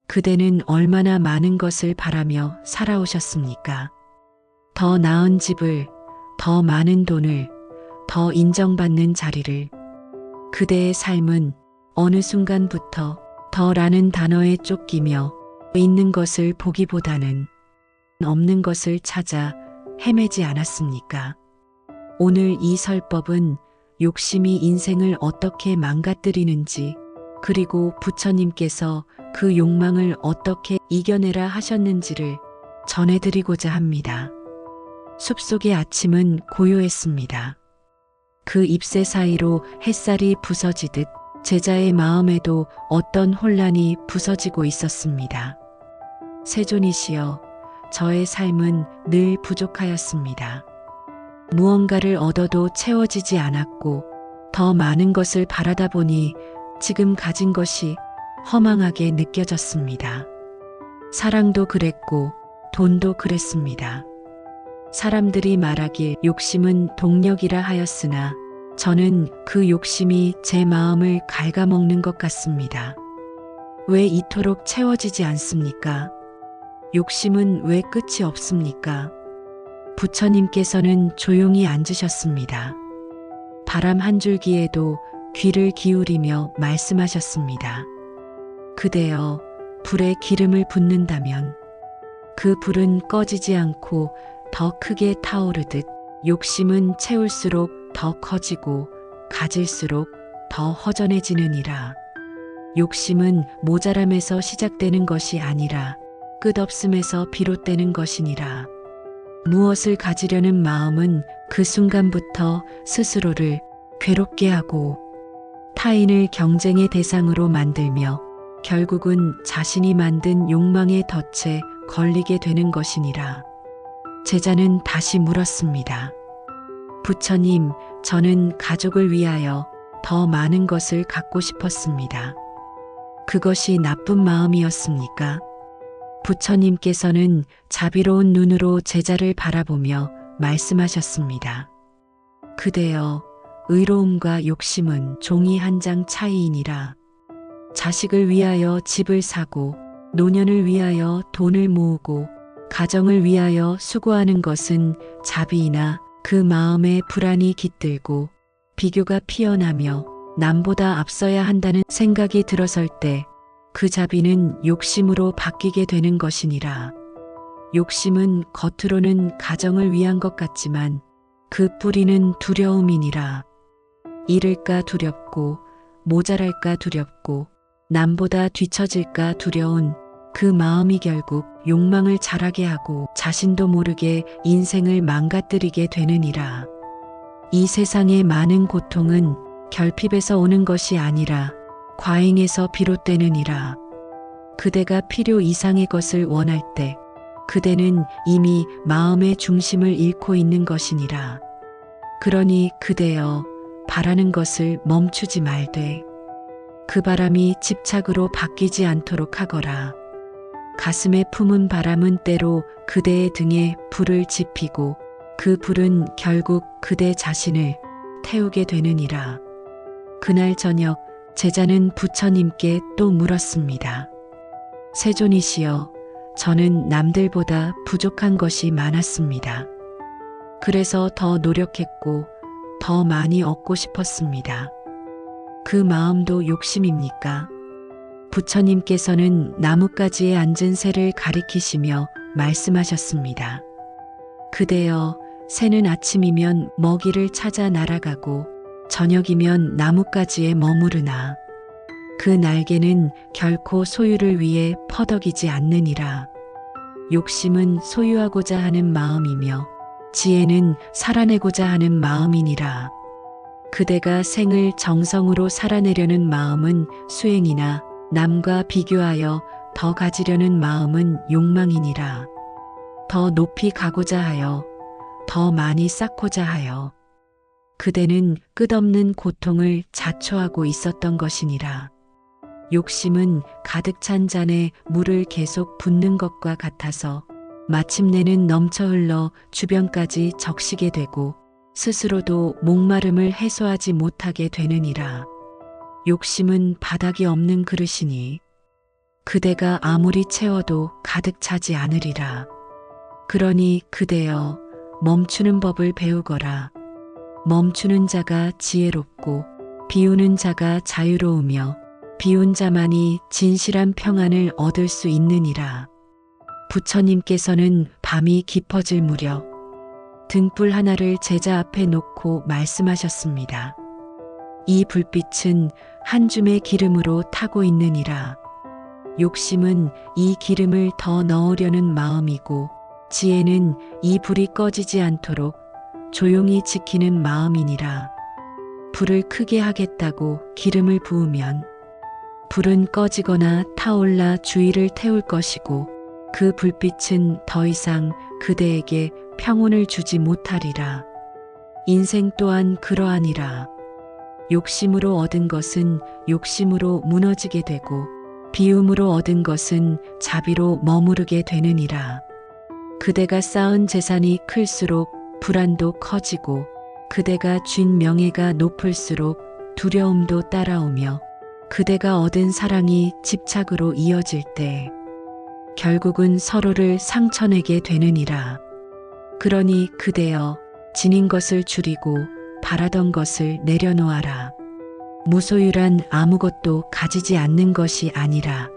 그대는 얼마나 많은 것을 바라며 살아오셨습니까? 더 나은 집을, 더 많은 돈을, 더 인정받는 자리를. 그대의 삶은 어느 순간부터 더라는 단어에 쫓기며 있는 것을 보기보다는 없는 것을 찾아 헤매지 않았습니까? 오늘 이 설법은 욕심이 인생을 어떻게 망가뜨리는지, 그리고 부처님께서 그 욕망을 어떻게 이겨내라 하셨는지를 전해드리고자 합니다. 숲속의 아침은 고요했습니다. 그 잎새 사이로 햇살이 부서지듯 제자의 마음에도 어떤 혼란이 부서지고 있었습니다. 세존이시여, 저의 삶은 늘 부족하였습니다. 무언가를 얻어도 채워지지 않았고 더 많은 것을 바라다 보니 지금 가진 것이 허망하게 느껴졌습니다. 사랑도 그랬고 돈도 그랬습니다. 사람들이 말하길 욕심은 동력이라 하였으나 저는 그 욕심이 제 마음을 갉아먹는 것 같습니다. 왜 이토록 채워지지 않습니까? 욕심은 왜 끝이 없습니까? 부처님께서는 조용히 앉으셨습니다. 바람 한 줄기에도 귀를 기울이며 말씀하셨습니다. 그대여, 불에 기름을 붓는다면 그 불은 꺼지지 않고 더 크게 타오르듯 욕심은 채울수록 더 커지고 가질수록 더 허전해지느니라. 욕심은 모자람에서 시작되는 것이 아니라 끝없음에서 비롯되는 것이니라. 무엇을 가지려는 마음은 그 순간부터 스스로를 괴롭게 하고 타인을 경쟁의 대상으로 만들며 결국은 자신이 만든 욕망의 덫에 걸리게 되는 것이니라. 제자는 다시 물었습니다. 부처님, 저는 가족을 위하여 더 많은 것을 갖고 싶었습니다. 그것이 나쁜 마음이었습니까? 부처님께서는 자비로운 눈으로 제자를 바라보며 말씀하셨습니다. 그대여, 의로움과 욕심은 종이 한 장 차이이니라. 자식을 위하여 집을 사고 노년을 위하여 돈을 모으고 가정을 위하여 수고하는 것은 자비이나 그 마음에 불안이 깃들고 비교가 피어나며 남보다 앞서야 한다는 생각이 들어설 때 그 자비는 욕심으로 바뀌게 되는 것이니라. 욕심은 겉으로는 가정을 위한 것 같지만 그 뿌리는 두려움이니라. 잃을까 두렵고 모자랄까 두렵고 남보다 뒤처질까 두려운 그 마음이 결국 욕망을 자라게 하고 자신도 모르게 인생을 망가뜨리게 되느니라. 이 세상의 많은 고통은 결핍에서 오는 것이 아니라 과잉에서 비롯되느니라. 그대가 필요 이상의 것을 원할 때 그대는 이미 마음의 중심을 잃고 있는 것이니라. 그러니 그대여, 바라는 것을 멈추지 말되 그 바람이 집착으로 바뀌지 않도록 하거라. 가슴에 품은 바람은 때로 그대의 등에 불을 지피고 그 불은 결국 그대 자신을 태우게 되느니라. 그날 저녁 제자는 부처님께 또 물었습니다. 세존이시여, 저는 남들보다 부족한 것이 많았습니다. 그래서 더 노력했고 더 많이 얻고 싶었습니다. 그 마음도 욕심입니까? 부처님께서는 나뭇가지에 앉은 새를 가리키시며 말씀하셨습니다. 그대여, 새는 아침이면 먹이를 찾아 날아가고 저녁이면 나뭇가지에 머무르나 그 날개는 결코 소유를 위해 퍼덕이지 않느니라. 욕심은 소유하고자 하는 마음이며 지혜는 살아내고자 하는 마음이니라. 그대가 생을 정성으로 살아내려는 마음은 수행이나 남과 비교하여 더 가지려는 마음은 욕망이니라. 더 높이 가고자 하여 더 많이 쌓고자 하여 그대는 끝없는 고통을 자초하고 있었던 것이니라. 욕심은 가득 찬 잔에 물을 계속 붓는 것과 같아서 마침내는 넘쳐 흘러 주변까지 적시게 되고 스스로도 목마름을 해소하지 못하게 되느니라. 욕심은 바닥이 없는 그릇이니 그대가 아무리 채워도 가득 차지 않으리라. 그러니 그대여 멈추는 법을 배우거라. 멈추는 자가 지혜롭고 비우는 자가 자유로우며 비운 자만이 진실한 평안을 얻을 수 있느니라. 부처님께서는 밤이 깊어질 무렵 등불 하나를 제자 앞에 놓고 말씀하셨습니다. 이 불빛은 한 줌의 기름으로 타고 있느니라. 욕심은 이 기름을 더 넣으려는 마음이고 지혜는 이 불이 꺼지지 않도록 조용히 지키는 마음이니라. 불을 크게 하겠다고 기름을 부으면 불은 꺼지거나 타올라 주위를 태울 것이고 그 불빛은 더 이상 그대에게 평온을 주지 못하리라. 인생 또한 그러하니라. 욕심으로 얻은 것은 욕심으로 무너지게 되고 비움으로 얻은 것은 자비로 머무르게 되느니라. 그대가 쌓은 재산이 클수록 불안도 커지고 그대가 쥔 명예가 높을수록 두려움도 따라오며 그대가 얻은 사랑이 집착으로 이어질 때 결국은 서로를 상처내게 되느니라. 그러니 그대여 지닌 것을 줄이고 바라던 것을 내려놓아라. 무소유란 아무것도 가지지 않는 것이 아니라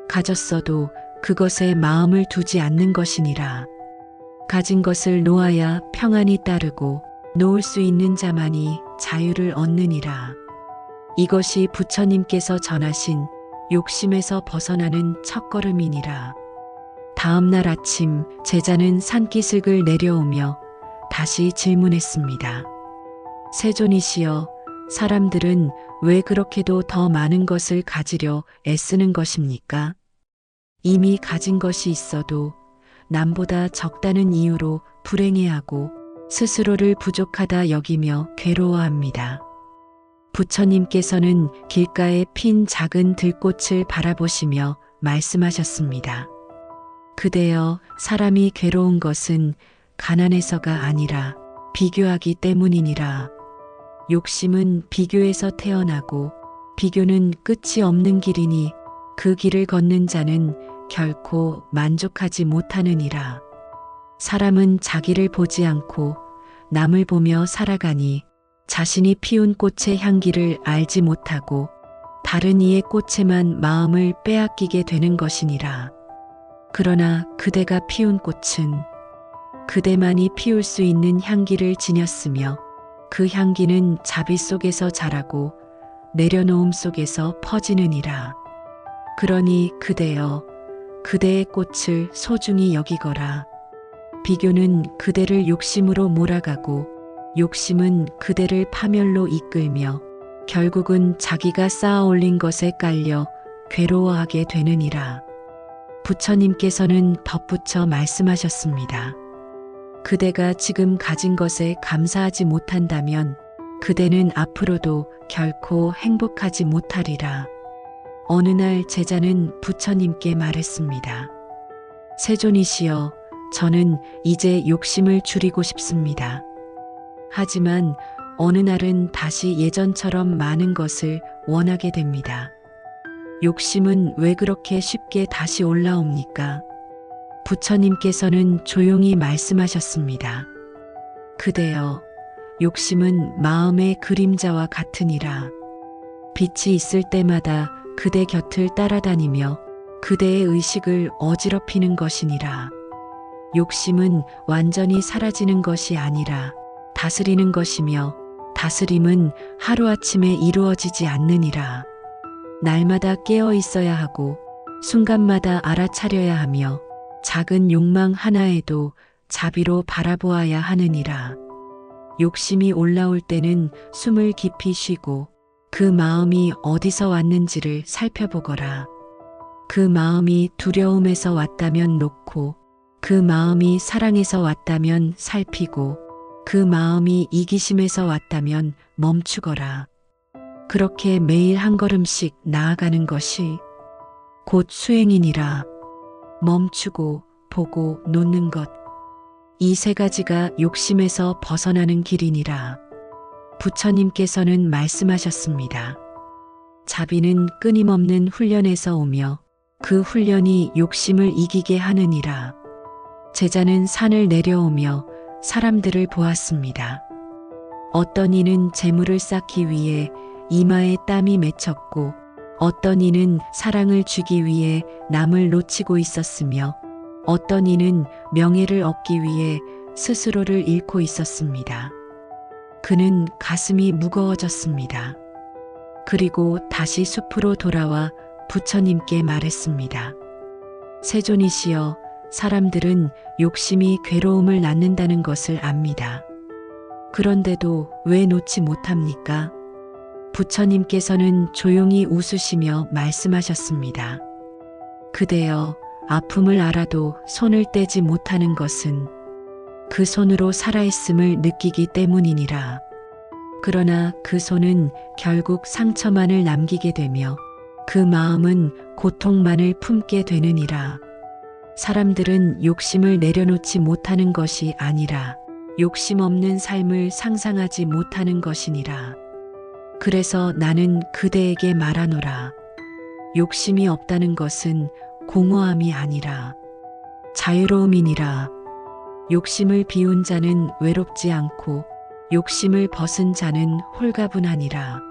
가졌어도 그것에 마음을 두지 않는 것이니라. 가진 것을 놓아야 평안이 따르고 놓을 수 있는 자만이 자유를 얻느니라. 이것이 부처님께서 전하신 욕심에서 벗어나는 첫걸음이니라. 다음 날 아침 제자는 산기슭을 내려오며 다시 질문했습니다. 세존이시여, 사람들은 왜 그렇게도 더 많은 것을 가지려 애쓰는 것입니까? 이미 가진 것이 있어도 남보다 적다는 이유로 불행해하고 스스로를 부족하다 여기며 괴로워합니다. 부처님께서는 길가에 핀 작은 들꽃을 바라보시며 말씀하셨습니다. 그대여, 사람이 괴로운 것은 가난해서가 아니라 비교하기 때문이니라. 욕심은 비교에서 태어나고 비교는 끝이 없는 길이니 그 길을 걷는 자는 결코 만족하지 못하느니라. 사람은 자기를 보지 않고 남을 보며 살아가니 자신이 피운 꽃의 향기를 알지 못하고 다른 이의 꽃에만 마음을 빼앗기게 되는 것이니라. 그러나 그대가 피운 꽃은 그대만이 피울 수 있는 향기를 지녔으며 그 향기는 자비 속에서 자라고 내려놓음 속에서 퍼지느니라. 그러니 그대여, 그대의 꽃을 소중히 여기거라. 비교는 그대를 욕심으로 몰아가고 욕심은 그대를 파멸로 이끌며 결국은 자기가 쌓아 올린 것에 깔려 괴로워하게 되느니라. 부처님께서는 덧붙여 말씀하셨습니다. 그대가 지금 가진 것에 감사하지 못한다면 그대는 앞으로도 결코 행복하지 못하리라. 어느 날 제자는 부처님께 말했습니다. 세존이시여, 저는 이제 욕심을 줄이고 싶습니다. 하지만 어느 날은 다시 예전처럼 많은 것을 원하게 됩니다. 욕심은 왜 그렇게 쉽게 다시 올라옵니까? 부처님께서는 조용히 말씀하셨습니다. 그대여, 욕심은 마음의 그림자와 같으니라. 빛이 있을 때마다 그대 곁을 따라다니며 그대의 의식을 어지럽히는 것이니라. 욕심은 완전히 사라지는 것이 아니라 다스리는 것이며 다스림은 하루아침에 이루어지지 않느니라. 날마다 깨어 있어야 하고 순간마다 알아차려야 하며 작은 욕망 하나에도 자비로 바라보아야 하느니라. 욕심이 올라올 때는 숨을 깊이 쉬고 그 마음이 어디서 왔는지를 살펴보거라. 그 마음이 두려움에서 왔다면 놓고 그 마음이 사랑에서 왔다면 살피고 그 마음이 이기심에서 왔다면 멈추거라. 그렇게 매일 한 걸음씩 나아가는 것이 곧 수행이니라. 멈추고 보고 놓는 것. 이 세 가지가 욕심에서 벗어나는 길이니라. 부처님께서는 말씀하셨습니다. 자비는 끊임없는 훈련에서 오며 그 훈련이 욕심을 이기게 하느니라. 제자는 산을 내려오며 사람들을 보았습니다. 어떤 이는 재물을 쌓기 위해 이마에 땀이 맺혔고 어떤 이는 사랑을 주기 위해 남을 놓치고 있었으며 어떤 이는 명예를 얻기 위해 스스로를 잃고 있었습니다. 그는 가슴이 무거워졌습니다. 그리고 다시 숲으로 돌아와 부처님께 말했습니다. 세존이시여, 사람들은 욕심이 괴로움을 낳는다는 것을 압니다. 그런데도 왜 놓지 못합니까? 부처님께서는 조용히 웃으시며 말씀하셨습니다. 그대여, 아픔을 알아도 손을 떼지 못하는 것은 그 손으로 살아있음을 느끼기 때문이니라. 그러나 그 손은 결국 상처만을 남기게 되며 그 마음은 고통만을 품게 되느니라. 사람들은 욕심을 내려놓지 못하는 것이 아니라 욕심 없는 삶을 상상하지 못하는 것이니라. 그래서 나는 그대에게 말하노라. 욕심이 없다는 것은 공허함이 아니라 자유로움이니라. 욕심을 비운 자는 외롭지 않고 욕심을 벗은 자는 홀가분하니라.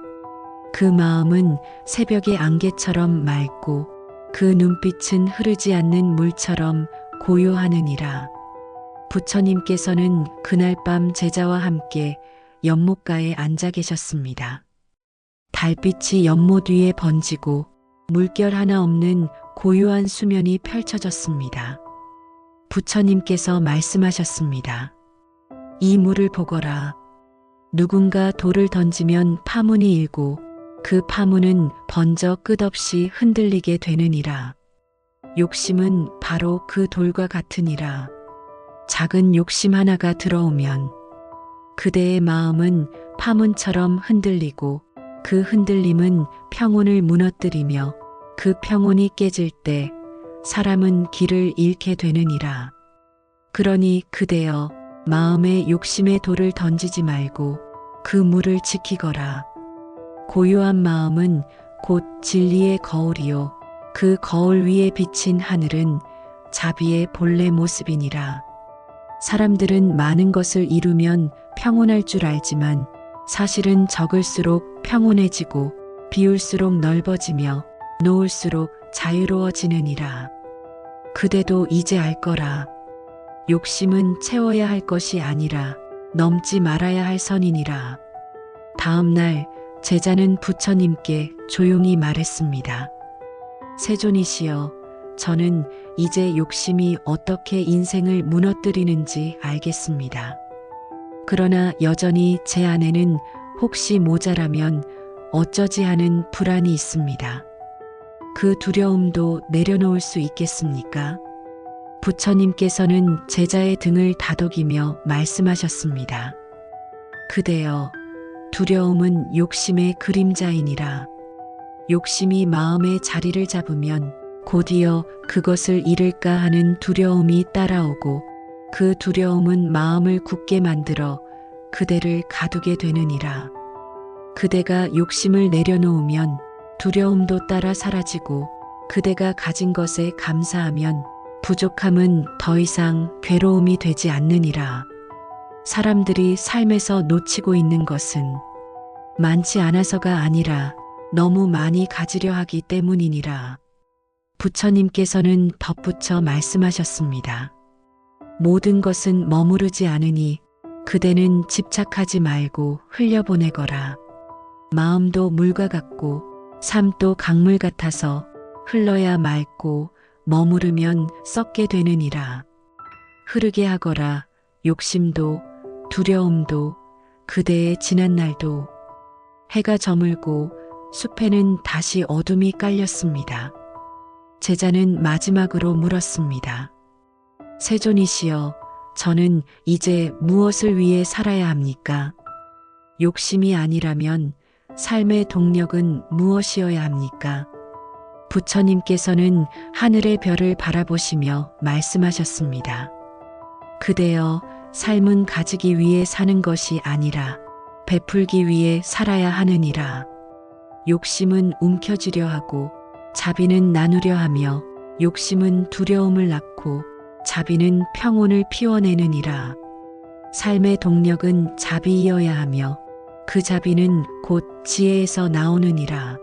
그 마음은 새벽의 안개처럼 맑고 그 눈빛은 흐르지 않는 물처럼 고요하느니라. 부처님께서는 그날 밤 제자와 함께 연못가에 앉아 계셨습니다. 달빛이 연못 위에 번지고 물결 하나 없는 고요한 수면이 펼쳐졌습니다. 부처님께서 말씀하셨습니다. 이 물을 보거라. 누군가 돌을 던지면 파문이 일고 그 파문은 번져 끝없이 흔들리게 되느니라. 욕심은 바로 그 돌과 같으니라. 작은 욕심 하나가 들어오면 그대의 마음은 파문처럼 흔들리고 그 흔들림은 평온을 무너뜨리며 그 평온이 깨질 때 사람은 길을 잃게 되느니라. 그러니 그대여, 마음에 욕심의 돌을 던지지 말고 그 물을 지키거라. 고요한 마음은 곧 진리의 거울이요, 그 거울 위에 비친 하늘은 자비의 본래 모습이니라. 사람들은 많은 것을 이루면 평온할 줄 알지만 사실은 적을수록 평온해지고 비울수록 넓어지며 놓을수록 자유로워지느니라. 그대도 이제 알 거라. 욕심은 채워야 할 것이 아니라 넘지 말아야 할 선이니라. 다음 날 제자는 부처님께 조용히 말했습니다. 세존이시여, 저는 이제 욕심이 어떻게 인생을 무너뜨리는지 알겠습니다. 그러나 여전히 제 안에는 혹시 모자라면 어쩌지 하는 불안이 있습니다. 그 두려움도 내려놓을 수 있겠습니까? 부처님께서는 제자의 등을 다독이며 말씀하셨습니다. 그대여, 두려움은 욕심의 그림자이니라. 욕심이 마음의 자리를 잡으면 곧이어 그것을 잃을까 하는 두려움이 따라오고 그 두려움은 마음을 굳게 만들어 그대를 가두게 되느니라. 그대가 욕심을 내려놓으면 두려움도 따라 사라지고 그대가 가진 것에 감사하면 부족함은 더 이상 괴로움이 되지 않느니라. 사람들이 삶에서 놓치고 있는 것은 많지 않아서가 아니라 너무 많이 가지려 하기 때문이니라. 부처님께서는 덧붙여 말씀하셨습니다. 모든 것은 머무르지 않으니 그대는 집착하지 말고 흘려보내거라. 마음도 물과 같고 삶도 강물 같아서 흘러야 맑고 머무르면 썩게 되느니라. 흐르게 하거라. 욕심도 두려움도 그대의 지난 날도. 해가 저물고 숲에는 다시 어둠이 깔렸습니다. 제자는 마지막으로 물었습니다. 세존이시여, 저는 이제 무엇을 위해 살아야 합니까? 욕심이 아니라면 삶의 동력은 무엇이어야 합니까? 부처님께서는 하늘의 별을 바라보시며 말씀하셨습니다. 그대여, 삶은 가지기 위해 사는 것이 아니라 베풀기 위해 살아야 하느니라. 욕심은 움켜쥐려 하고 자비는 나누려 하며 욕심은 두려움을 낳고 자비는 평온을 피워내느니라. 삶의 동력은 자비이어야 하며 그 자비는 곧 지혜에서 나오느니라.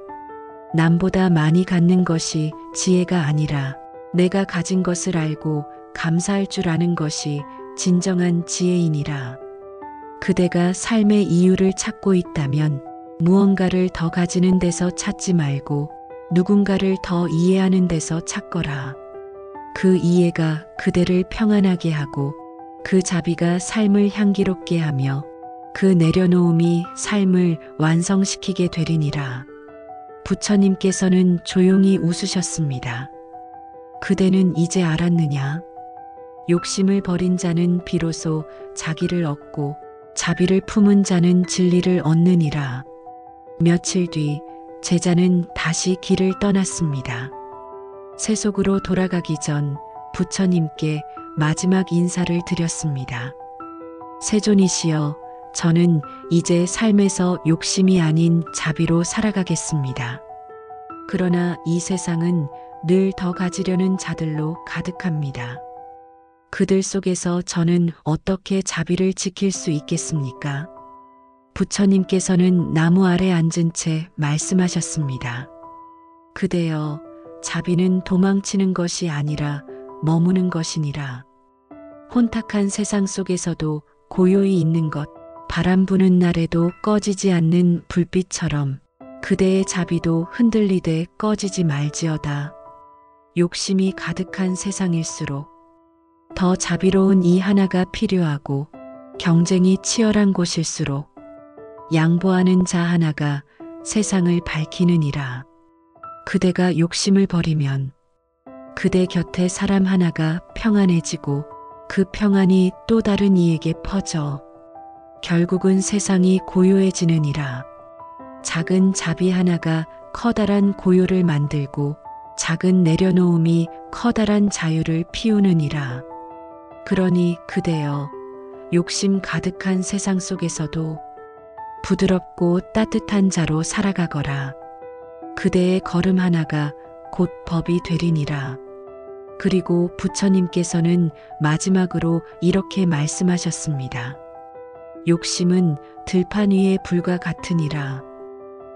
남보다 많이 갖는 것이 지혜가 아니라 내가 가진 것을 알고 감사할 줄 아는 것이 진정한 지혜이니라. 그대가 삶의 이유를 찾고 있다면 무언가를 더 가지는 데서 찾지 말고 누군가를 더 이해하는 데서 찾거라. 그 이해가 그대를 평안하게 하고 그 자비가 삶을 향기롭게 하며 그 내려놓음이 삶을 완성시키게 되리니라. 부처님께서는 조용히 웃으셨습니다. 그대는 이제 알았느냐? 욕심을 버린 자는 비로소 자기를 얻고 자비를 품은 자는 진리를 얻느니라. 며칠 뒤 제자는 다시 길을 떠났습니다. 세속으로 돌아가기 전 부처님께 마지막 인사를 드렸습니다. 세존이시여, 저는 이제 삶에서 욕심이 아닌 자비로 살아가겠습니다. 그러나 이 세상은 늘 더 가지려는 자들로 가득합니다. 그들 속에서 저는 어떻게 자비를 지킬 수 있겠습니까? 부처님께서는 나무 아래 앉은 채 말씀하셨습니다. 그대여, 자비는 도망치는 것이 아니라 머무는 것이니라. 혼탁한 세상 속에서도 고요히 있는 것, 바람 부는 날에도 꺼지지 않는 불빛처럼 그대의 자비도 흔들리되 꺼지지 말지어다. 욕심이 가득한 세상일수록 더 자비로운 이 하나가 필요하고 경쟁이 치열한 곳일수록 양보하는 자 하나가 세상을 밝히느니라. 그대가 욕심을 버리면 그대 곁에 사람 하나가 평안해지고 그 평안이 또 다른 이에게 퍼져 결국은 세상이 고요해지느니라. 작은 자비 하나가 커다란 고요를 만들고 작은 내려놓음이 커다란 자유를 피우느니라. 그러니 그대여, 욕심 가득한 세상 속에서도 부드럽고 따뜻한 자로 살아가거라. 그대의 걸음 하나가 곧 법이 되리니라. 그리고 부처님께서는 마지막으로 이렇게 말씀하셨습니다. 욕심은 들판 위의 불과 같으니라.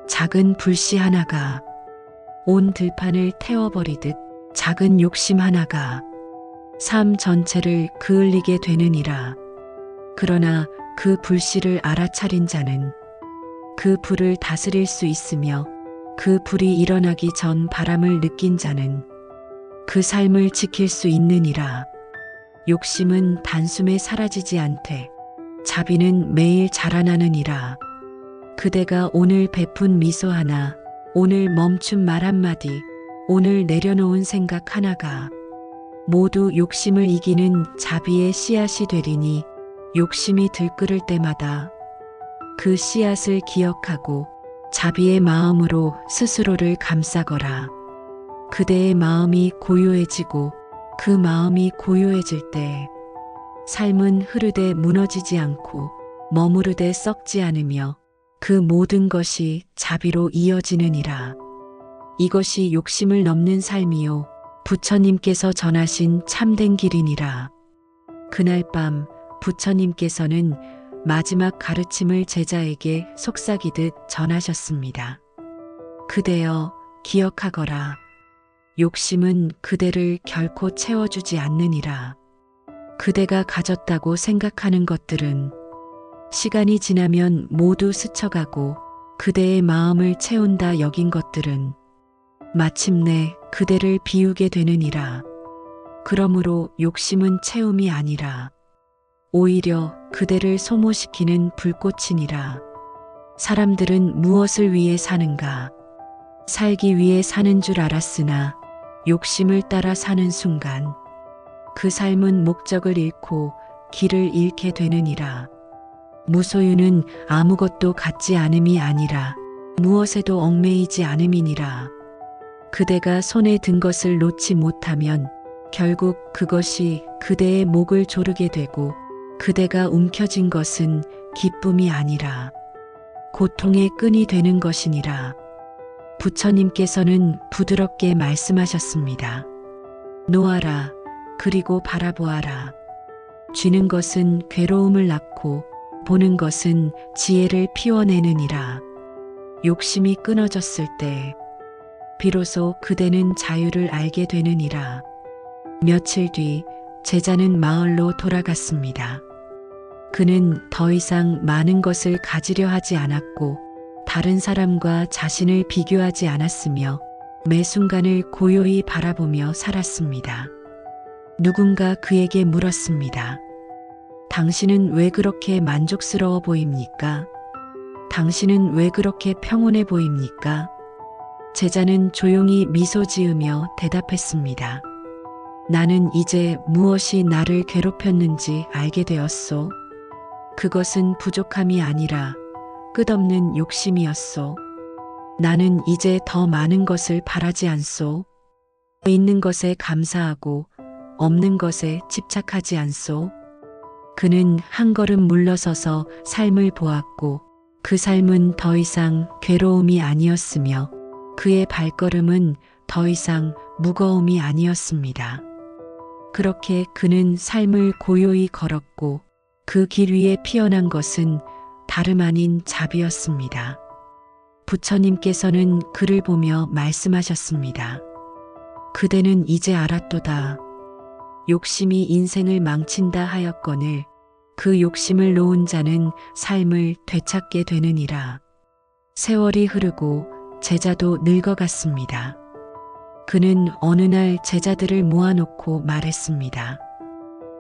작은 불씨 하나가 온 들판을 태워버리듯 작은 욕심 하나가 삶 전체를 그을리게 되느니라. 그러나 그 불씨를 알아차린 자는 그 불을 다스릴 수 있으며 그 불이 일어나기 전 바람을 느낀 자는 그 삶을 지킬 수 있느니라. 욕심은 단숨에 사라지지 않되 자비는 매일 자라나느니라. 그대가 오늘 베푼 미소 하나, 오늘 멈춘 말 한마디, 오늘 내려놓은 생각 하나가 모두 욕심을 이기는 자비의 씨앗이 되리니 욕심이 들끓을 때마다 그 씨앗을 기억하고 자비의 마음으로 스스로를 감싸거라. 그대의 마음이 고요해지고 그 마음이 고요해질 때 삶은 흐르되 무너지지 않고 머무르되 썩지 않으며 그 모든 것이 자비로 이어지느니라. 이것이 욕심을 넘는 삶이요 부처님께서 전하신 참된 길이니라. 그날 밤 부처님께서는 마지막 가르침을 제자에게 속삭이듯 전하셨습니다. 그대여, 기억하거라. 욕심은 그대를 결코 채워주지 않느니라. 그대가 가졌다고 생각하는 것들은 시간이 지나면 모두 스쳐가고 그대의 마음을 채운다 여긴 것들은 마침내 그대를 비우게 되느니라. 그러므로 욕심은 채움이 아니라 오히려 그대를 소모시키는 불꽃이니라. 사람들은 무엇을 위해 사는가? 살기 위해 사는 줄 알았으나 욕심을 따라 사는 순간 그 삶은 목적을 잃고 길을 잃게 되느니라. 무소유는 아무것도 갖지 않음이 아니라 무엇에도 얽매이지 않음이니라. 그대가 손에 든 것을 놓지 못하면 결국 그것이 그대의 목을 조르게 되고 그대가 움켜쥔 것은 기쁨이 아니라 고통의 끈이 되는 것이니라. 부처님께서는 부드럽게 말씀하셨습니다. 놓아라. 그리고 바라보아라. 쥐는 것은 괴로움을 낳고 보는 것은 지혜를 피워내느니라. 욕심이 끊어졌을 때 비로소 그대는 자유를 알게 되느니라. 며칠 뒤 제자는 마을로 돌아갔습니다. 그는 더 이상 많은 것을 가지려 하지 않았고 다른 사람과 자신을 비교하지 않았으며 매 순간을 고요히 바라보며 살았습니다. 누군가 그에게 물었습니다. 당신은 왜 그렇게 만족스러워 보입니까? 당신은 왜 그렇게 평온해 보입니까? 제자는 조용히 미소 지으며 대답했습니다. 나는 이제 무엇이 나를 괴롭혔는지 알게 되었소. 그것은 부족함이 아니라 끝없는 욕심이었소. 나는 이제 더 많은 것을 바라지 않소. 있는 것에 감사하고 없는 것에 집착하지 않소. 그는 한 걸음 물러서서 삶을 보았고 그 삶은 더 이상 괴로움이 아니었으며 그의 발걸음은 더 이상 무거움이 아니었습니다. 그렇게 그는 삶을 고요히 걸었고 그 길 위에 피어난 것은 다름 아닌 자비였습니다. 부처님께서는 그를 보며 말씀하셨습니다. 그대는 이제 알았도다. 욕심이 인생을 망친다 하였거늘 그 욕심을 놓은 자는 삶을 되찾게 되느니라. 세월이 흐르고 제자도 늙어갔습니다. 그는 어느 날 제자들을 모아놓고 말했습니다.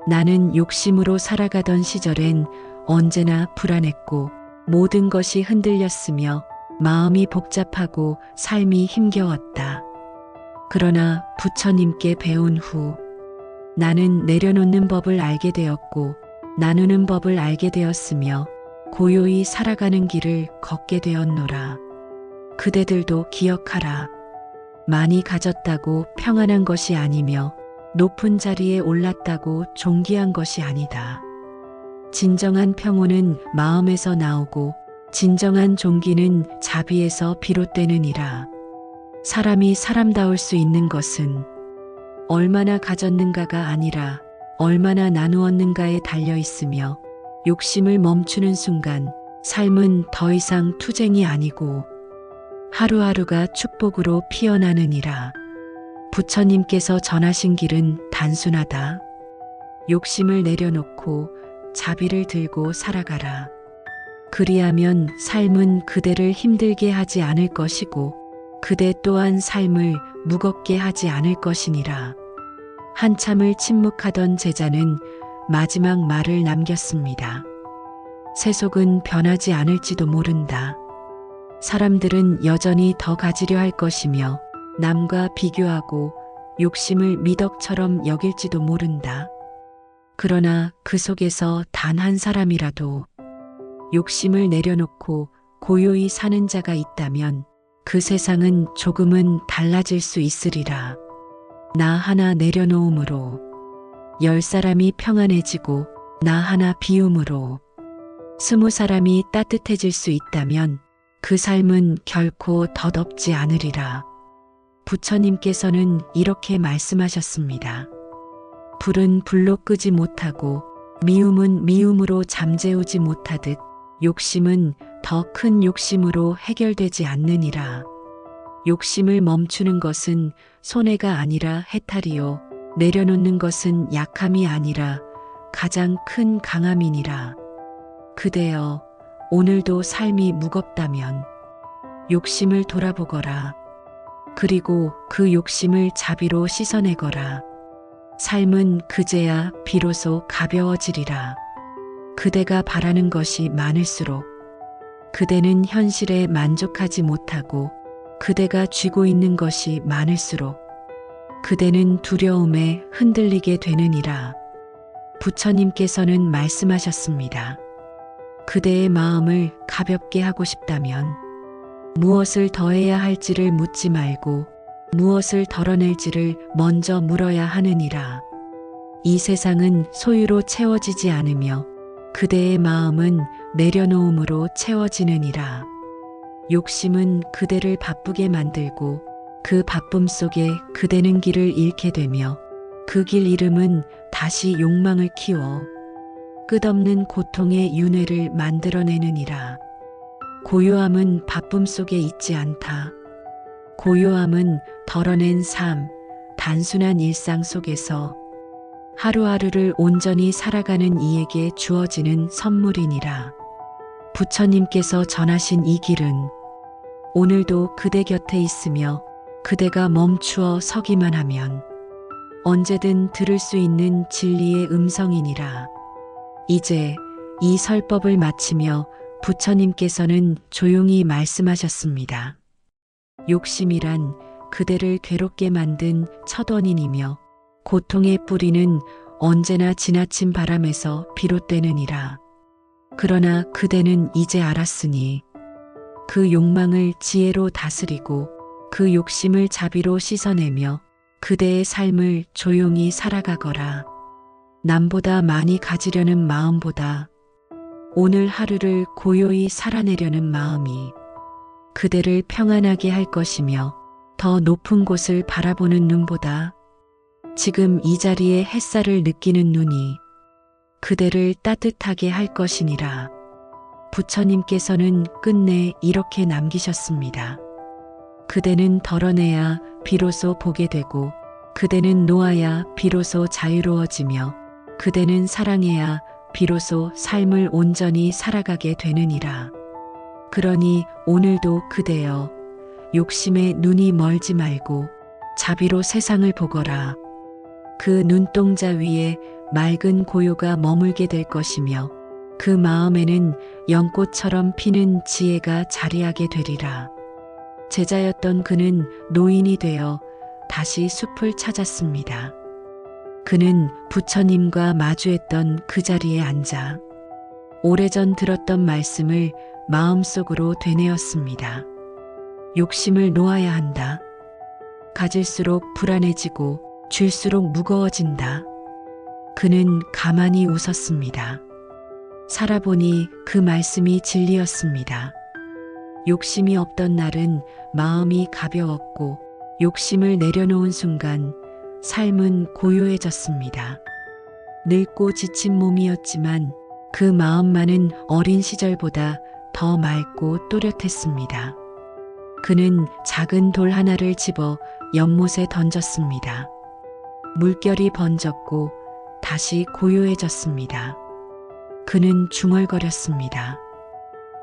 나는 욕심으로 살아가던 시절엔 언제나 불안했고 모든 것이 흔들렸으며 마음이 복잡하고 삶이 힘겨웠다. 그러나 부처님께 배운 후 나는 내려놓는 법을 알게 되었고 나누는 법을 알게 되었으며 고요히 살아가는 길을 걷게 되었노라. 그대들도 기억하라. 많이 가졌다고 평안한 것이 아니며 높은 자리에 올랐다고 존귀한 것이 아니다. 진정한 평온은 마음에서 나오고 진정한 존귀는 자비에서 비롯되느니라. 사람이 사람다울 수 있는 것은 얼마나 가졌는가가 아니라 얼마나 나누었는가에 달려 있으며 욕심을 멈추는 순간 삶은 더 이상 투쟁이 아니고 하루하루가 축복으로 피어나느니라. 부처님께서 전하신 길은 단순하다. 욕심을 내려놓고 자비를 들고 살아가라. 그리하면 삶은 그대를 힘들게 하지 않을 것이고 그대 또한 삶을 무겁게 하지 않을 것이니라. 한참을 침묵하던 제자는 마지막 말을 남겼습니다. 세속은 변하지 않을지도 모른다. 사람들은 여전히 더 가지려 할 것이며 남과 비교하고 욕심을 미덕처럼 여길지도 모른다. 그러나 그 속에서 단 한 사람이라도 욕심을 내려놓고 고요히 사는 자가 있다면 그 세상은 조금은 달라질 수 있으리라. 나 하나 내려놓음으로 10사람이 평안해지고 나 하나 비움으로 20사람이 따뜻해질 수 있다면 그 삶은 결코 덧없지 않으리라. 부처님께서는 이렇게 말씀하셨습니다. 불은 불로 끄지 못하고 미움은 미움으로 잠재우지 못하듯 욕심은 더 큰 욕심으로 해결되지 않느니라. 욕심을 멈추는 것은 손해가 아니라 해탈이요. 내려놓는 것은 약함이 아니라 가장 큰 강함이니라. 그대여, 오늘도 삶이 무겁다면 욕심을 돌아보거라. 그리고 그 욕심을 자비로 씻어내거라. 삶은 그제야 비로소 가벼워지리라. 그대가 바라는 것이 많을수록 그대는 현실에 만족하지 못하고 그대가 쥐고 있는 것이 많을수록 그대는 두려움에 흔들리게 되느니라. 부처님께서는 말씀하셨습니다. 그대의 마음을 가볍게 하고 싶다면 무엇을 더해야 할지를 묻지 말고 무엇을 덜어낼지를 먼저 물어야 하느니라. 이 세상은 소유로 채워지지 않으며 그대의 마음은 내려놓음으로 채워지느니라. 욕심은 그대를 바쁘게 만들고 그 바쁨 속에 그대는 길을 잃게 되며 그 길 잃음은 다시 욕망을 키워 끝없는 고통의 윤회를 만들어내느니라. 고요함은 바쁨 속에 있지 않다. 고요함은 덜어낸 삶, 단순한 일상 속에서 하루하루를 온전히 살아가는 이에게 주어지는 선물이니라. 부처님께서 전하신 이 길은 오늘도 그대 곁에 있으며 그대가 멈추어 서기만 하면 언제든 들을 수 있는 진리의 음성이니라. 이제 이 설법을 마치며 부처님께서는 조용히 말씀하셨습니다. 욕심이란 그대를 괴롭게 만든 첫 원인이며 고통의 뿌리는 언제나 지나친 바람에서 비롯되느니라. 그러나 그대는 이제 알았으니 그 욕망을 지혜로 다스리고 그 욕심을 자비로 씻어내며 그대의 삶을 조용히 살아가거라. 남보다 많이 가지려는 마음보다 오늘 하루를 고요히 살아내려는 마음이 그대를 평안하게 할 것이며 더 높은 곳을 바라보는 눈보다 지금 이 자리에 햇살을 느끼는 눈이 그대를 따뜻하게 할 것이니라. 부처님께서는 끝내 이렇게 남기셨습니다. 그대는 덜어내야 비로소 보게 되고 그대는 놓아야 비로소 자유로워지며 그대는 사랑해야 비로소 삶을 온전히 살아가게 되느니라. 그러니 오늘도 그대여 욕심에 눈이 멀지 말고 자비로 세상을 보거라. 그 눈동자 위에 맑은 고요가 머물게 될 것이며 그 마음에는 연꽃처럼 피는 지혜가 자리하게 되리라. 제자였던 그는 노인이 되어 다시 숲을 찾았습니다. 그는 부처님과 마주했던 그 자리에 앉아 오래전 들었던 말씀을 마음속으로 되뇌었습니다. 욕심을 놓아야 한다. 가질수록 불안해지고 줄수록 무거워진다. 그는 가만히 웃었습니다. 살아보니 그 말씀이 진리였습니다. 욕심이 없던 날은 마음이 가벼웠고 욕심을 내려놓은 순간 삶은 고요해졌습니다. 늙고 지친 몸이었지만 그 마음만은 어린 시절보다 더 맑고 또렷했습니다. 그는 작은 돌 하나를 집어 연못에 던졌습니다. 물결이 번졌고 다시 고요해졌습니다. 그는 중얼거렸습니다.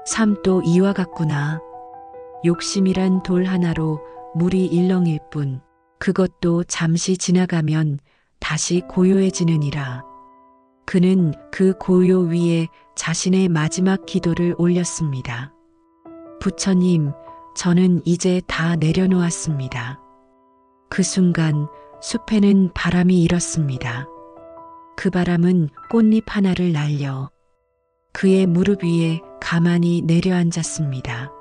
삶도 이와 같구나. 욕심이란 돌 하나로 물이 일렁일 뿐 그것도 잠시 지나가면 다시 고요해지느니라. 그는 그 고요 위에 자신의 마지막 기도를 올렸습니다. 부처님, 저는 이제 다 내려놓았습니다. 그 순간 숲에는 바람이 일었습니다. 그 바람은 꽃잎 하나를 날려 그의 무릎 위에 가만히 내려앉았습니다.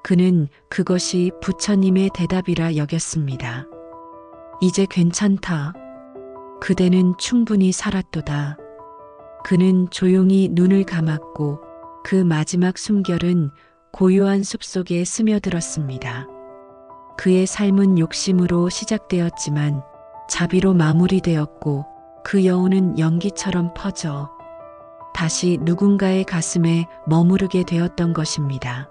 그는 그것이 부처님의 대답이라 여겼습니다. 이제 괜찮다. 그대는 충분히 살았도다. 그는 조용히 눈을 감았고 그 마지막 숨결은 고요한 숲속에 스며들었습니다. 그의 삶은 욕심으로 시작되었지만 자비로 마무리되었고 그 여운은 연기처럼 퍼져 다시 누군가의 가슴에 머무르게 되었던 것입니다.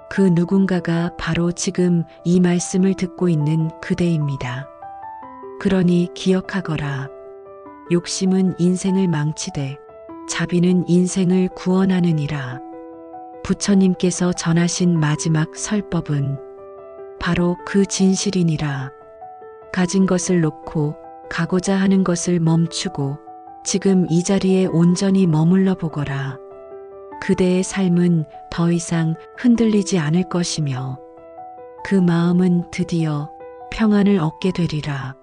그 누군가가 바로 지금 이 말씀을 듣고 있는 그대입니다. 그러니 기억하거라. 욕심은 인생을 망치되 자비는 인생을 구원하느니라. 부처님께서 전하신 마지막 설법은 바로 그 진실이니라. 가진 것을 놓고 가고자 하는 것을 멈추고 지금 이 자리에 온전히 머물러 보거라. 그대의 삶은 더 이상 흔들리지 않을 것이며 그 마음은 드디어 평안을 얻게 되리라.